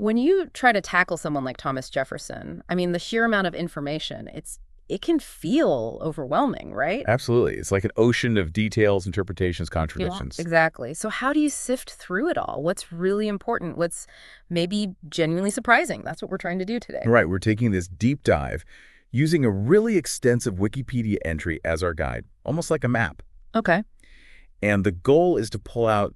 When you try to tackle someone like Thomas Jefferson, I mean, the sheer amount of information, it can feel overwhelming, right? Absolutely. It's like an ocean of details, interpretations, contradictions. Exactly. So how do you sift through it all? What's really important? What's maybe genuinely surprising? That's what we're trying to do today. Right, we're taking this deep dive using a really extensive Wikipedia entry as our guide, almost like a map. Okay. And the goal is to pull out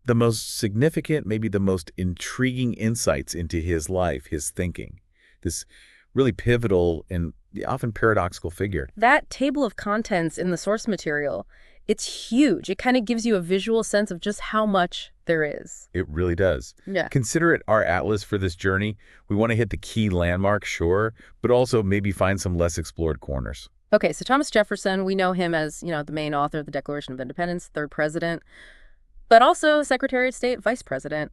the most significant, maybe the most intriguing insights into his life, his thinking. This really pivotal and often paradoxical figure. That table of contents in the source material, it's huge. It kind of gives you a visual sense of just how much there is. It really does. Yeah. Consider it our atlas for this journey. We want to hit the key landmarks, sure, but also maybe find some less explored corners. Okay, so Thomas Jefferson, we know him as, the main author of the Declaration of Independence, third president, but also Secretary of State, vice president.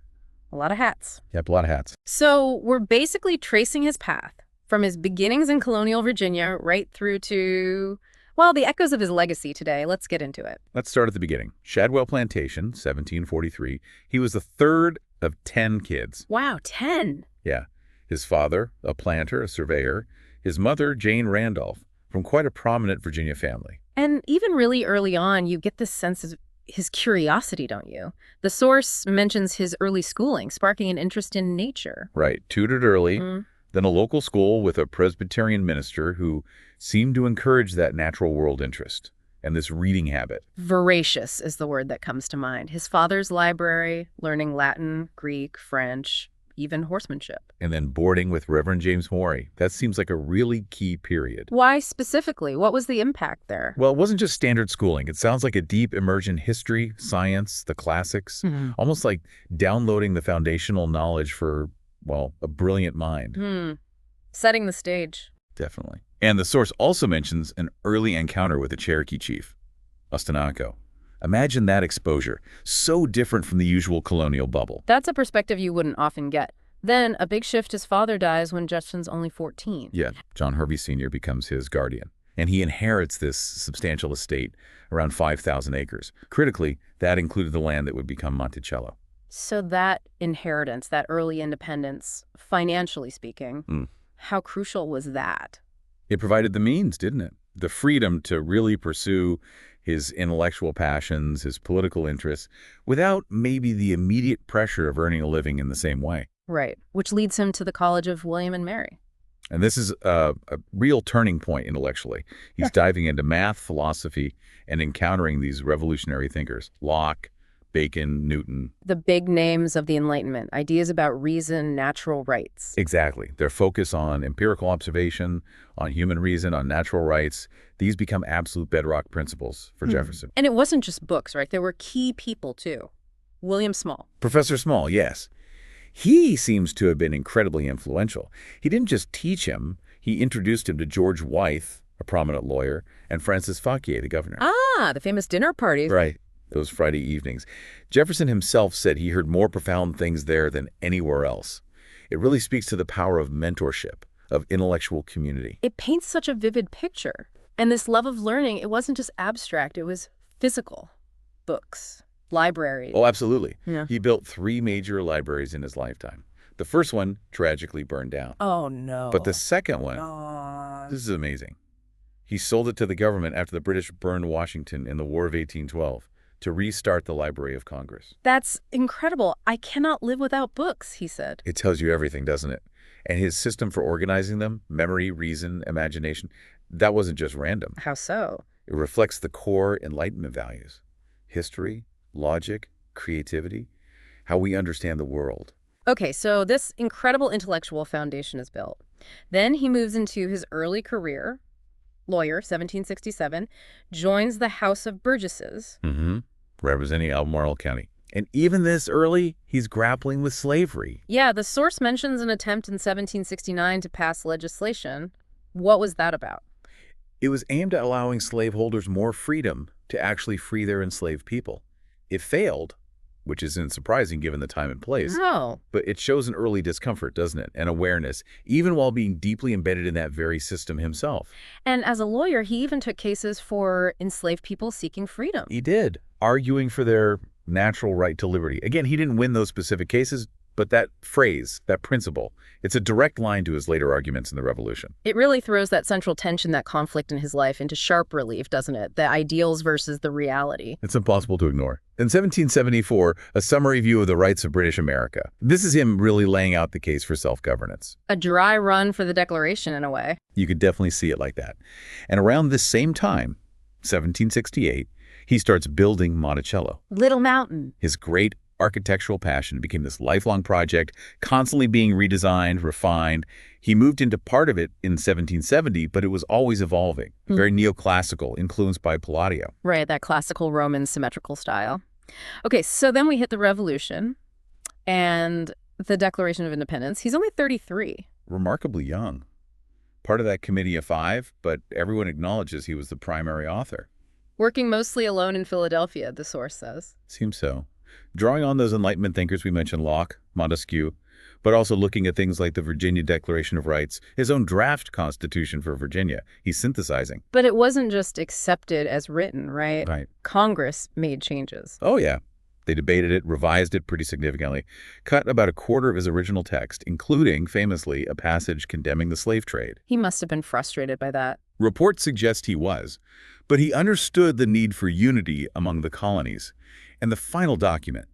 A lot of hats. Yep, a lot of hats. So we're basically tracing his path from his beginnings in colonial Virginia right through to, well, the echoes of his legacy today. Let's get into it. Let's start at the beginning. Shadwell Plantation, 1743. He was the third of 10 kids. Wow, 10. Yeah. His father, a planter, a surveyor. His mother, Jane Randolph, from quite a prominent Virginia family. And even really early on, you get this sense of his curiosity, don't you? The source mentions his early schooling, sparking an interest in nature. Right. Tutored early, then a local school with a Presbyterian minister who seemed to encourage that natural world interest and this reading habit. Voracious is the word that comes to mind. His father's library, learning Latin, Greek, French, even horsemanship. And then boarding with Reverend James Morey. That seems like a really key period. Why specifically? What was the impact there? Well, it wasn't just standard schooling. It sounds like a deep immersion in history, science, the classics, almost like downloading the foundational knowledge for, well, a brilliant mind. Setting the stage. Definitely. And the source also mentions an early encounter with a Cherokee chief, Ostenaco. Imagine that exposure, so different from the usual colonial bubble. That's a perspective you wouldn't often get. Then a big shift, his father dies when Jefferson's only 14. Yeah, John Hervey Sr. becomes his guardian, and he inherits this substantial estate, around 5,000 acres. Critically, that included the land that would become Monticello. So that inheritance, that early independence, financially speaking, how crucial was that? It provided the means, didn't it? The freedom to really pursue his intellectual passions, his political interests, without maybe the immediate pressure of earning a living in the same way. Right, which leads him to the College of William and Mary. And this is a real turning point intellectually. He's diving into math, philosophy, and encountering these revolutionary thinkers, Locke, Bacon, Newton. The big names of the Enlightenment, ideas about reason, natural rights. Exactly. Their focus on empirical observation, on human reason, on natural rights, these become absolute bedrock principles for Jefferson. And it wasn't just books, right? There were key people, too. William Small. Professor Small, yes. He seems to have been incredibly influential. He didn't just teach him, he introduced him to George Wythe, a prominent lawyer, and Francis Fauquier, the governor. Ah, the famous dinner parties. Right. Those Friday evenings. Jefferson himself said he heard more profound things there than anywhere else. It really speaks to the power of mentorship, of intellectual community. It paints such a vivid picture. And this love of learning, it wasn't just abstract, it was physical. Books, libraries. Oh, absolutely. Yeah. He built 3 major libraries in his lifetime. The first one tragically burned down. Oh, no. But the second one, this is amazing. He sold it to the government after the British burned Washington in the War of 1812. To restart the Library of Congress. That's incredible. I cannot live without books, he said. It tells you everything, doesn't it? And his system for organizing them, memory, reason, imagination, that wasn't just random. How so? It reflects the core Enlightenment values. History, logic, creativity, how we understand the world. Okay, so this incredible intellectual foundation is built. Then he moves into his early career, lawyer, 1767, joins the House of Burgesses. Representing Albemarle County. And even this early, he's grappling with slavery. Yeah, the source mentions an attempt in 1769 to pass legislation. What was that about? It was aimed at allowing slaveholders more freedom to actually free their enslaved people. It failed, which isn't surprising given the time and place. No. But it shows an early discomfort, doesn't it? And awareness, even while being deeply embedded in that very system himself. And as a lawyer, he even took cases for enslaved people seeking freedom. He did, arguing for their natural right to liberty. Again, he didn't win those specific cases, But that phrase, that principle, it's a direct line to his later arguments in the Revolution. It really throws that central tension, that conflict in his life, into sharp relief, doesn't it? The ideals versus the reality. It's impossible to ignore. In 1774, a summary view of the rights of British America. This is him really laying out the case for self-governance. A dry run for the Declaration, in a way. You could definitely see it like that. And around this same time, 1768, he starts building Monticello. Little Mountain. His great architectural passion became this lifelong project, constantly being redesigned, refined. He moved into part of it in 1770, but it was always evolving, very neoclassical, influenced by Palladio. Right, that classical Roman symmetrical style. Okay, so then we hit the Revolution and the Declaration of Independence. He's only 33. Remarkably young. Part of that committee of five, but everyone acknowledges he was the primary author. Working mostly alone in Philadelphia, the source says. Seems so. Drawing on those Enlightenment thinkers we mentioned, Locke, Montesquieu, but also looking at things like the Virginia Declaration of Rights, his own draft constitution for Virginia. He's synthesizing. But it wasn't just accepted as written, right? Right. Congress made changes. Oh, yeah. They debated it, revised it pretty significantly, cut about a quarter of his original text, including, famously, a passage condemning the slave trade. He must have been frustrated by that. Reports suggest he was, but he understood the need for unity among the colonies. And the final document,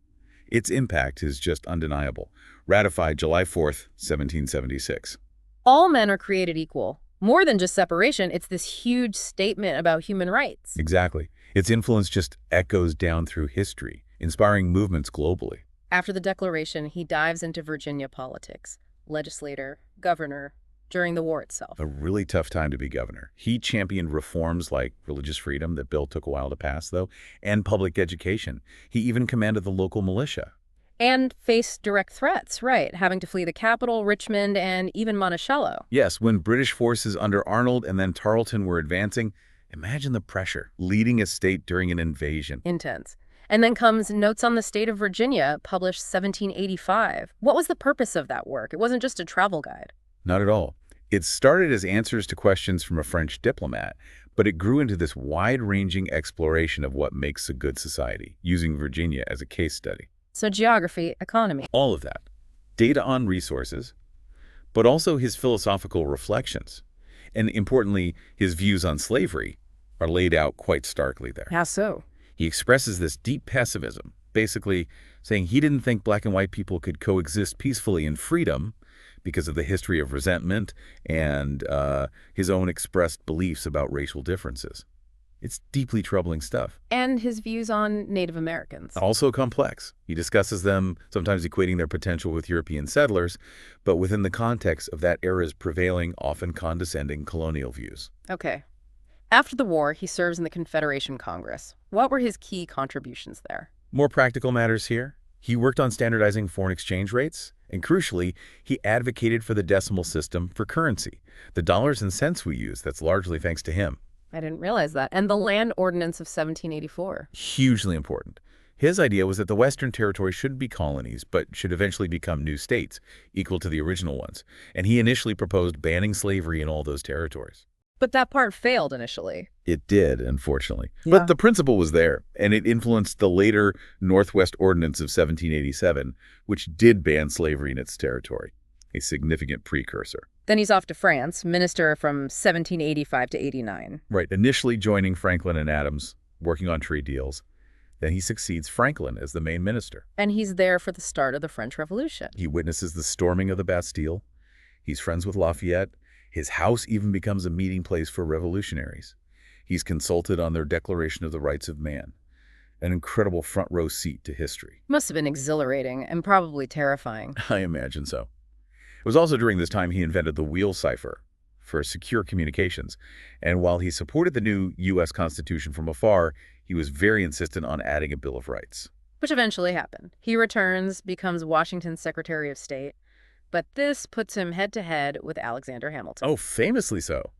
its impact is just undeniable. Ratified July 4th, 1776. All men are created equal. More than just separation, it's this huge statement about human rights. Exactly. Its influence just echoes down through history, inspiring movements globally. After the Declaration, he dives into Virginia politics. Legislator, governor, during the war itself. A really tough time to be governor. He championed reforms like religious freedom that bill took a while to pass, though, and public education. He even commanded the local militia. And faced direct threats, right, having to flee the capital, Richmond, and even Monticello. Yes, when British forces under Arnold and then Tarleton were advancing, imagine the pressure, leading a state during an invasion. Intense. And then comes Notes on the State of Virginia, published 1785. What was the purpose of that work? It wasn't just a travel guide. Not at all. It started as answers to questions from a French diplomat, but it grew into this wide-ranging exploration of what makes a good society, using Virginia as a case study. So geography, economy. All of that. Data on resources, but also his philosophical reflections. And importantly, his views on slavery are laid out quite starkly there. How so? He expresses this deep pessimism, basically saying he didn't think black and white people could coexist peacefully in freedom because of the history of resentment and his own expressed beliefs about racial differences. It's deeply troubling stuff. And his views on Native Americans. Also complex. He discusses them, sometimes equating their potential with European settlers, but within the context of that era's prevailing, often condescending colonial views. Okay. After the war, he serves in the Confederation Congress. What were his key contributions there? More practical matters here. He worked on standardizing foreign exchange rates, and crucially, he advocated for the decimal system for currency. The dollars and cents we use, that's largely thanks to him. I didn't realize that. And the Land Ordinance of 1784. Hugely important. His idea was that the Western territories shouldn't be colonies, but should eventually become new states, equal to the original ones. And he initially proposed banning slavery in all those territories. But that part failed initially. It did, unfortunately. Yeah. But the principle was there, and it influenced the later Northwest Ordinance of 1787, which did ban slavery in its territory, a significant precursor. Then he's off to France, minister from 1785 to 89. Right, initially joining Franklin and Adams, working on trade deals. Then he succeeds Franklin as the main minister. And he's there for the start of the French Revolution. He witnesses the storming of the Bastille. He's friends with Lafayette. His house even becomes a meeting place for revolutionaries. He's consulted on their Declaration of the Rights of Man, an incredible front-row seat to history. Must have been exhilarating and probably terrifying. I imagine so. It was also during this time he invented the wheel cipher for secure communications, and while he supported the new U.S. Constitution from afar, he was very insistent on adding a Bill of Rights. Which eventually happened. He returns, becomes Washington's Secretary of State, but this puts him head-to-head with Alexander Hamilton. Oh, famously so.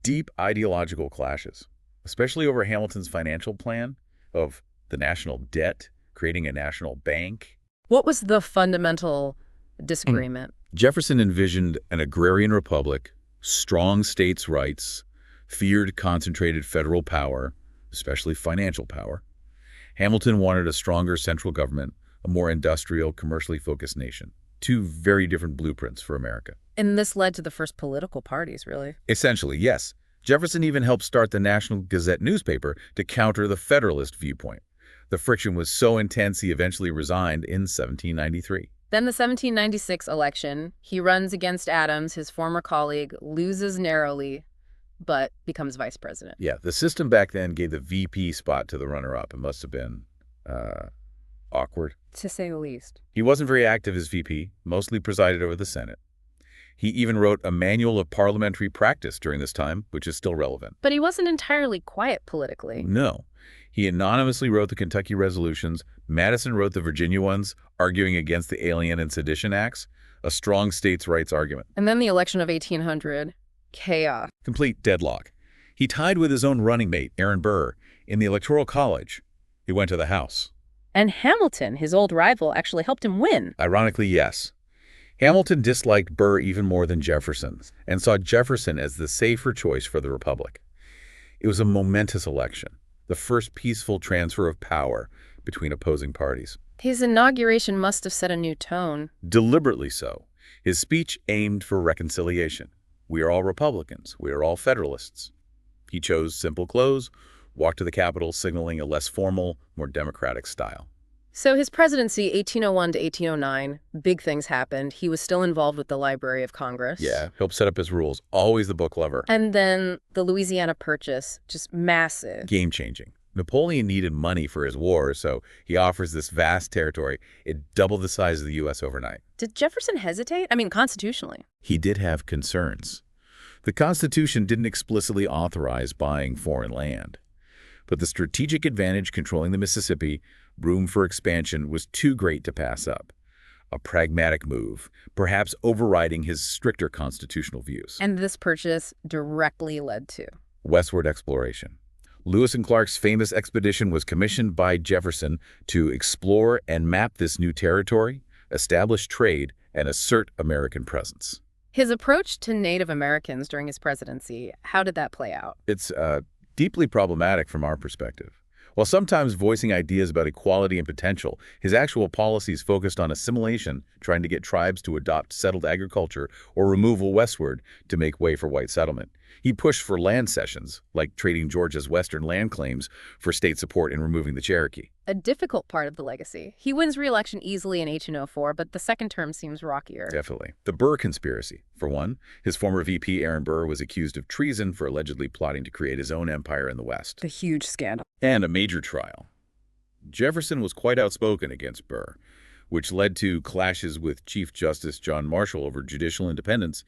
Deep ideological clashes, especially over Hamilton's financial plan of the national debt, creating a national bank. What was the fundamental disagreement? Jefferson envisioned an agrarian republic, strong states' rights, feared concentrated federal power, especially financial power. Hamilton wanted a stronger central government, a more industrial, commercially focused nation. Two very different blueprints for America. And this led to the first political parties, really. Essentially, yes. Jefferson even helped start the National Gazette newspaper to counter the Federalist viewpoint. The friction was so intense he eventually resigned in 1793. Then the 1796 election, he runs against Adams, his former colleague, loses narrowly, but becomes vice president. Yeah, the system back then gave the VP spot to the runner-up. It must have been awkward. To say the least. He wasn't very active as VP, mostly presided over the Senate. He even wrote a manual of parliamentary practice during this time, which is still relevant. But he wasn't entirely quiet politically. No. He anonymously wrote the Kentucky resolutions. Madison wrote the Virginia ones, arguing against the Alien and Sedition Acts, a strong states' rights argument. And then the election of 1800, chaos. Complete deadlock. He tied with his own running mate, Aaron Burr, in the Electoral College. He went to the House. And Hamilton, his old rival, actually helped him win. Ironically, yes. Hamilton disliked Burr even more than Jefferson and saw Jefferson as the safer choice for the Republic. It was a momentous election, the first peaceful transfer of power between opposing parties. His inauguration must have set a new tone. Deliberately so. His speech aimed for reconciliation. We are all Republicans. We are all Federalists. He chose simple clothes, walked to the Capitol signaling a less formal, more democratic style. So his presidency, 1801 to 1809, big things happened. He was still involved with the Library of Congress. Yeah, helped set up his rules. Always the book lover. And then the Louisiana Purchase, just massive. Game-changing. Napoleon needed money for his war, so he offers this vast territory. It doubled the size of the U.S. overnight. Did Jefferson hesitate? I mean, constitutionally. He did have concerns. The Constitution didn't explicitly authorize buying foreign land. But the strategic advantage controlling the Mississippi, room for expansion, was too great to pass up. A pragmatic move, perhaps overriding his stricter constitutional views. And this purchase directly led to westward exploration. Lewis and Clark's famous expedition was commissioned by Jefferson to explore and map this new territory, establish trade, and assert American presence. His approach to Native Americans during his presidency, how did that play out? It's deeply problematic from our perspective. While sometimes voicing ideas about equality and potential, his actual policies focused on assimilation, trying to get tribes to adopt settled agriculture or removal westward to make way for white settlement. He pushed for land cessions, like trading Georgia's western land claims for state support in removing the Cherokee. A difficult part of the legacy. He wins re-election easily in 1804, but the second term seems rockier. Definitely. The Burr conspiracy. For one, his former VP, Aaron Burr, was accused of treason for allegedly plotting to create his own empire in the West. The huge scandal. And a major trial. Jefferson was quite outspoken against Burr, which led to clashes with Chief Justice John Marshall over judicial independence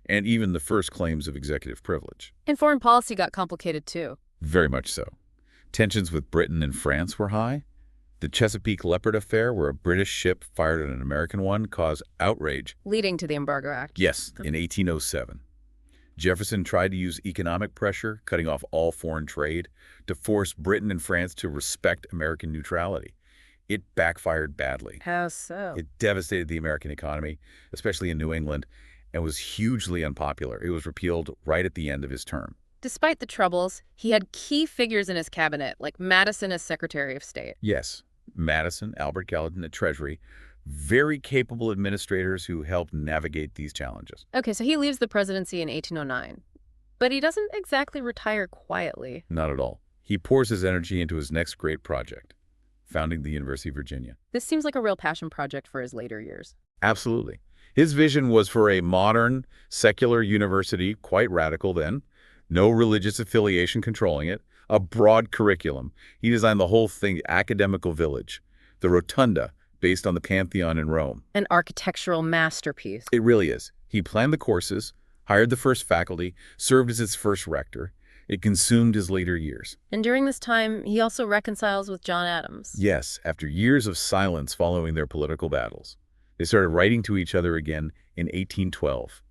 and even the first claims of executive privilege. And foreign policy got complicated too. Very much so. Tensions with Britain and France were high. The Chesapeake Leopard affair, where a British ship fired at an American one, caused outrage. Leading to the Embargo Act. Yes, in 1807. Jefferson tried to use economic pressure, cutting off all foreign trade, to force Britain and France to respect American neutrality. It backfired badly. How so? It devastated the American economy, especially in New England, and was hugely unpopular. It was repealed right at the end of his term. Despite the troubles, he had key figures in his cabinet, like Madison as Secretary of State. Yes, Madison, Albert Gallatin at Treasury, very capable administrators who helped navigate these challenges. Okay, so he leaves the presidency in 1809, but he doesn't exactly retire quietly. Not at all. He pours his energy into his next great project, founding the University of Virginia. This seems like a real passion project for his later years. Absolutely. His vision was for a modern, secular university, quite radical then, no religious affiliation controlling it, a broad curriculum. He designed the whole thing, academical village, the rotunda, based on the Pantheon in Rome. An architectural masterpiece. It really is. He planned the courses, hired the first faculty, served as its first rector. It consumed his later years. And during this time, he also reconciles with John Adams. Yes, after years of silence following their political battles. They started writing to each other again in 1812.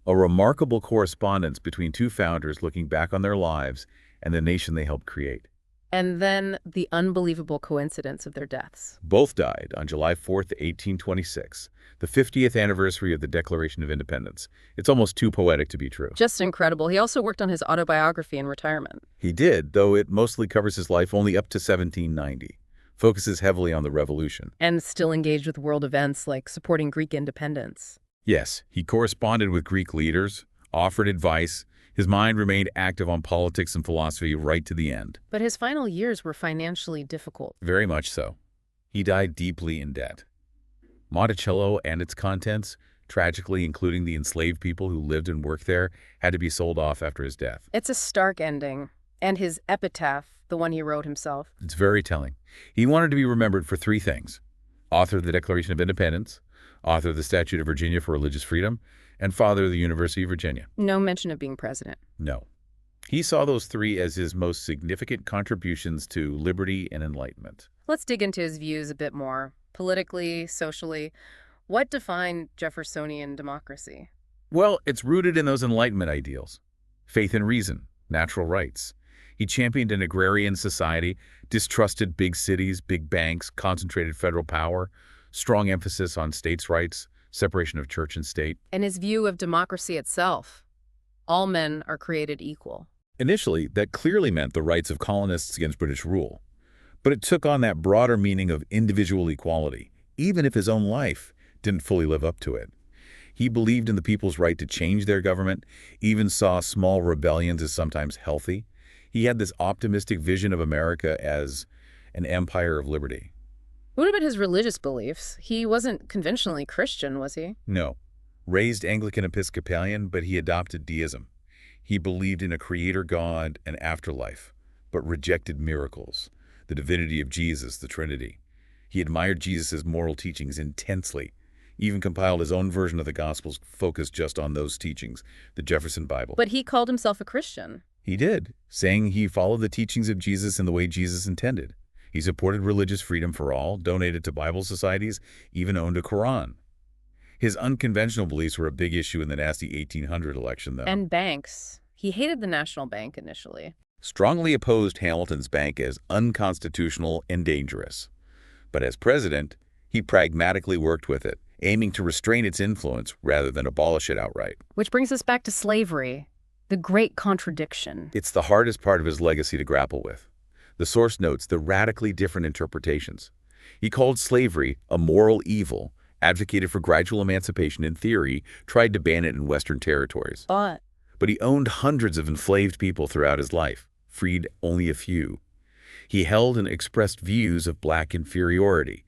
A remarkable correspondence between two founders looking back on their lives and the nation they helped create. And then the unbelievable coincidence of their deaths. Both died on July 4th, 1826, the 50th anniversary of the Declaration of Independence. It's almost too poetic to be true. Just incredible. He also worked on his autobiography in retirement. He did, though it mostly covers his life only up to 1790. focuses heavily on the revolution. And still engaged with world events like supporting Greek independence. Yes, he corresponded with Greek leaders, offered advice. His mind remained active on politics and philosophy right to the end. But his final years were financially difficult. Very much so. He died deeply in debt. Monticello and its contents, tragically including the enslaved people who lived and worked there, had to be sold off after his death. It's a stark ending. And his epitaph, the one he wrote himself. It's very telling. He wanted to be remembered for three things: author of the Declaration of Independence, author of the Statute of Virginia for Religious Freedom, and father of the University of Virginia. No mention of being president. No. He saw those three as his most significant contributions to liberty and enlightenment. Let's dig into his views a bit more. Politically, socially, what defined Jeffersonian democracy? Well, it's rooted in those Enlightenment ideals: faith in reason, natural rights. He championed an agrarian society, distrusted big cities, big banks, concentrated federal power, strong emphasis on states' rights, separation of church and state. And his view of democracy itself. All men are created equal. Initially, that clearly meant the rights of colonists against British rule. But it took on that broader meaning of individual equality, even if his own life didn't fully live up to it. He believed in the people's right to change their government, even saw small rebellions as sometimes healthy. He had this optimistic vision of America as an empire of liberty. What about his religious beliefs? He wasn't conventionally Christian, was he? No. Raised Anglican Episcopalian, but he adopted deism. He believed in a creator God and afterlife, but rejected miracles, the divinity of Jesus, the Trinity. He admired Jesus' moral teachings intensely, even compiled his own version of the Gospels focused just on those teachings, the Jefferson Bible. But he called himself a Christian. He did, saying he followed the teachings of Jesus in the way Jesus intended. He supported religious freedom for all, donated to Bible societies, even owned a Quran. His unconventional beliefs were a big issue in the nasty 1800 election, though. And banks. He hated the National Bank initially. Strongly opposed Hamilton's bank as unconstitutional and dangerous. But as president, he pragmatically worked with it, aiming to restrain its influence rather than abolish it outright. Which brings us back to slavery, the great contradiction. It's the hardest part of his legacy to grapple with. The source notes the radically different interpretations. He called slavery a moral evil, advocated for gradual emancipation in theory, tried to ban it in Western territories. But he owned hundreds of enslaved people throughout his life, freed only a few. He held and expressed views of black inferiority.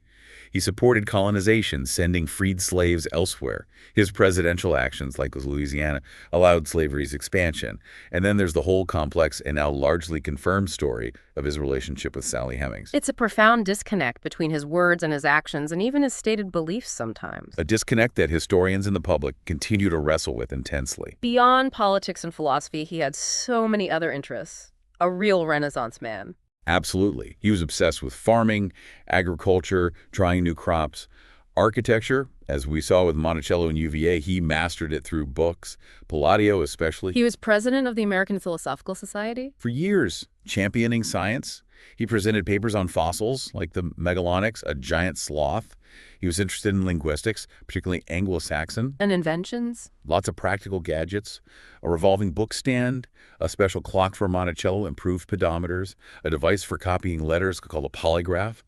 He supported colonization, sending freed slaves elsewhere. His presidential actions, like with Louisiana, allowed slavery's expansion. And then there's the whole complex and now largely confirmed story of his relationship with Sally Hemings. It's a profound disconnect between his words and his actions and even his stated beliefs sometimes. A disconnect that historians and the public continue to wrestle with intensely. Beyond politics and philosophy, he had so many other interests. A real Renaissance man. Absolutely. He was obsessed with farming, agriculture, trying new crops. Architecture, as we saw with Monticello and UVA, he mastered it through books, Palladio especially. He was president of the American Philosophical Society? For years, championing science. He presented papers on fossils, like the Megalonyx, a giant sloth. He was interested in linguistics, particularly Anglo-Saxon. And inventions? Lots of practical gadgets, a revolving book stand, a special clock for Monticello, improved pedometers, a device for copying letters called a polygraph,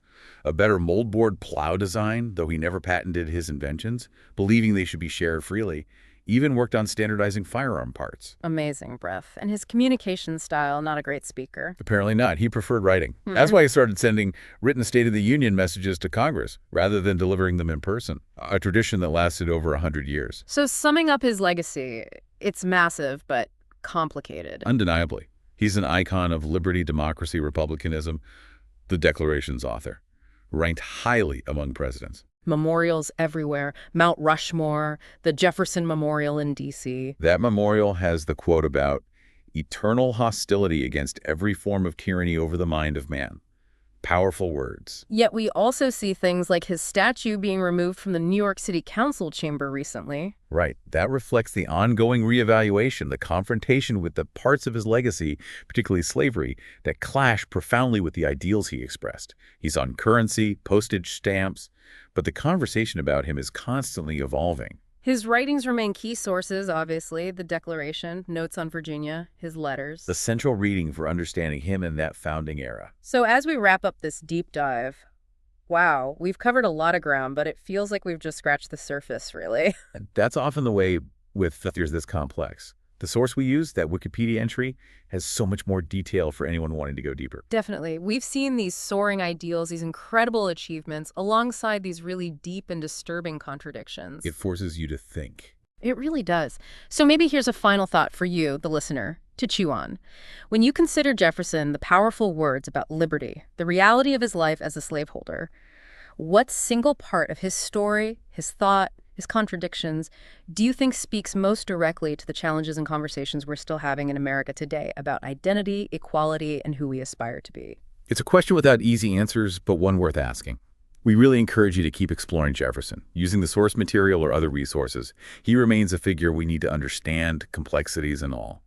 a better moldboard plow design, though he never patented his inventions, believing they should be shared freely, even worked on standardizing firearm parts. Amazing, Breath. And his communication style, not a great speaker. Apparently not. He preferred writing. That's why he started sending written State of the Union messages to Congress rather than delivering them in person, a tradition that lasted over 100 years. So summing up his legacy, it's massive but complicated. Undeniably. He's an icon of liberty, democracy, republicanism, the Declaration's author, ranked highly among presidents. Memorials everywhere. Mount Rushmore, the Jefferson Memorial in D.C. That memorial has the quote about eternal hostility against every form of tyranny over the mind of man. Powerful words. Yet we also see things like his statue being removed from the New York City Council chamber recently. Right. That reflects the ongoing reevaluation, the confrontation with the parts of his legacy, particularly slavery, that clash profoundly with the ideals he expressed. He's on currency, postage stamps, but the conversation about him is constantly evolving. His writings remain key sources, obviously, the Declaration, Notes on Virginia, his letters. The central reading for understanding him in that founding era. So as we wrap up this deep dive, Wow, we've covered a lot of ground, but it feels like we've just scratched the surface, really. And that's often the way with theories this complex. The source we use, that Wikipedia entry, has so much more detail for anyone wanting to go deeper. Definitely. We've seen these soaring ideals, these incredible achievements, alongside these really deep and disturbing contradictions. It forces you to think. It really does. So maybe here's a final thought for you, the listener, to chew on. When you consider Jefferson, the powerful words about liberty, the reality of his life as a slaveholder, what single part of his story, his thought, his contradictions, do you think speaks most directly to the challenges and conversations we're still having in America today about identity, equality, and who we aspire to be? It's a question without easy answers, but one worth asking. We really encourage you to keep exploring Jefferson, using the source material or other resources. He remains a figure we need to understand, complexities and all.